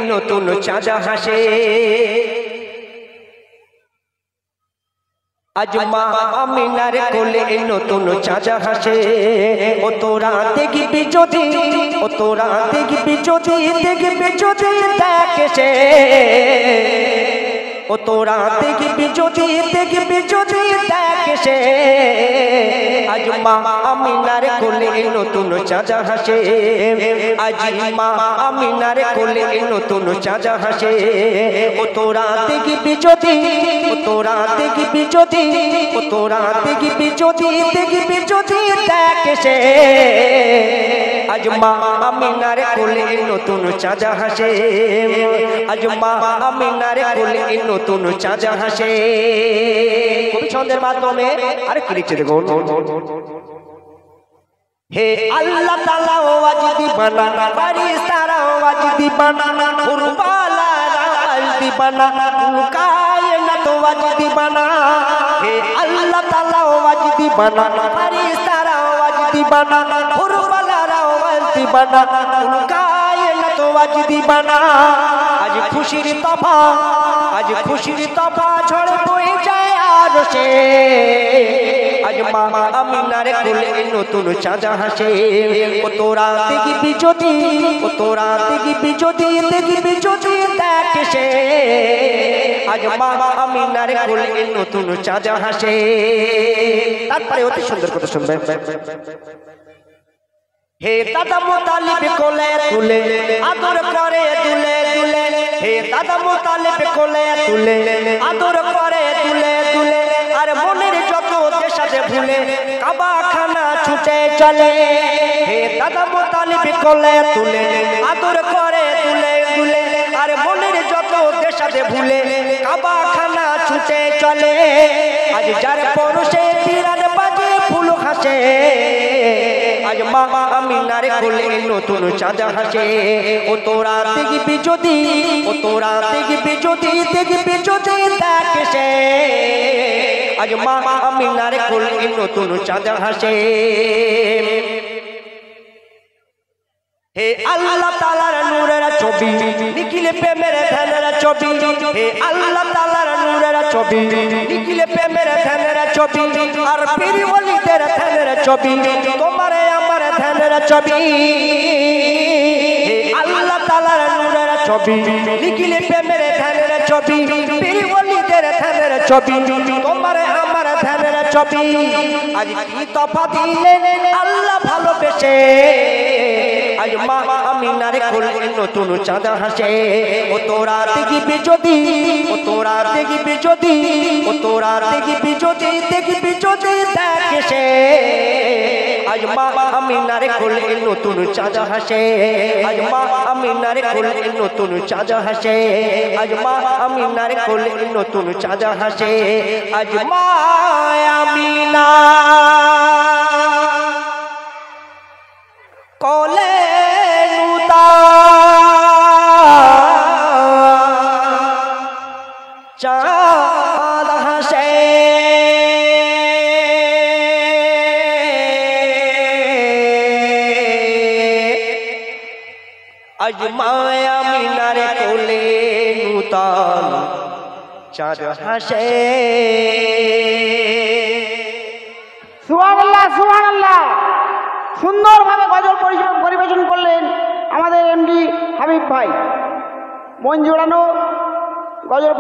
নতুন চাঁদ হাসে আজ মা আমিনার কোলে নতুন চাঁদ হাসে ও তোরা দেখবি যদি ও তোরা দেখবি যদি দেখে সে ও তোরা দেখবি যদি দেখে সে আজ মা আমিনার কোলে নতুন চাঁদ হাসে আজ মা আমিনার কোলে নতুন চাঁদ হাসে ও তোরা দেখবি যদি ও তোরা দেখবি যদি ও তোরা দেখবি যদি দেখে সে আজ মা আমিনার কোলে নতুন চাঁদ হাসে আজ মা আমিনার কোলে নতুন চাঁদ হাসে কবি ছন্দের মাধ্যমে আরে কি লিখছে দেখো হে আল্লাহ তাআলা ওয়াজ দিবানা ফারিস্তারা ওয়াজ দিবানা কুরবালারা ওয়াজ দিবানা কুল কায়নাত ওয়াজ দিবানা হে আল্লাহ তাআলা ওয়াজ দিবানা ফারিস্তারা ওয়াজ দিবানা কুরবালারা ওয়াজ দিবানা কুল কায়নাত ওয়াজ দিবানা আজ খুশির তফা ঝড় বয়ে যায় আরশে আজ মা আমিনার কোলে নতুন চাঁদ হাসে ও তোরা দেখবি যদি ও তোরা দেখবি যদি দেখে সে আজ মা আমিনার কোলে নতুন চাঁদ হাসে তারপরে অতি সুন্দর কথা শুনবেন হে দাদা মুতালিব কোলে তুলে আদর করে দুলে দুলে হে দাদা মুতালিব কোলে তুলে আদর করে দুলে দুলে আর মনের যত দেশাতে ভুলে কাবা খানা ছুটে চলে হে দাদা মুতালিব কোলে তুলে আদর করে দুলে দুলে আর মনের যত দেশাতে ভুলে কাবা খানা ছুটে চলে আজ যার পরশে বিরাট বাজে ফুল হাসে আজ মা আমিনার কোলে নতুন চাঁদ হাসে ও তোরা দেখবি যদি ও তোরা দেখবি যদি দেখে সে আজ মা আমিনার কোলে নতুন চাঁদ হাসে হে আল্লাহ তাআলার নূরের ছবি নিখিলে প্রেমের ধ্যানের ছবি হে আল্লাহ তাআলার নূরের ছবি নিখিলে প্রেমের ধ্যানের ছবি আর পীর ওলিদের ধ্যানের ছবি তোমার আমার ধ্যানের ছবি হে আল্লাহ তাআলার নূরের ছবি নিখিলে প্রেমের ধ্যানের ছবি পীর ওলিদের ধ্যানের ছবি তোমার আমার ধ্যানের ছবি আজ কি তফা দিলেন আল্লাহ ভালোবেসে আজ মা আমিনার কোলে নতুন চাঁদ হাসে ও তোরা দেখবি যদি ও তোরা দেখবি যদি ও তোরা দেখবি যদি দেখে সে আজ মা আমিনার কোলে নতুন চাঁদ হাসে আজ মা আমিনার কোলে নতুন চাঁদ হাসে আজ মা আমিনার কোলে নতুন চাঁদ হাসে আজ মা আমিনা কোলে চাঁদ হাসে আজ মা আমিনার কোলে নূতন চাঁদ হাসে সুবহানাল্লাহ সুবহানাল্লাহ সুন্দরভাবে গজল পরিবেশন করলেন আমাদের এমডি হাবিব ভাই মন জোড়ানো গজল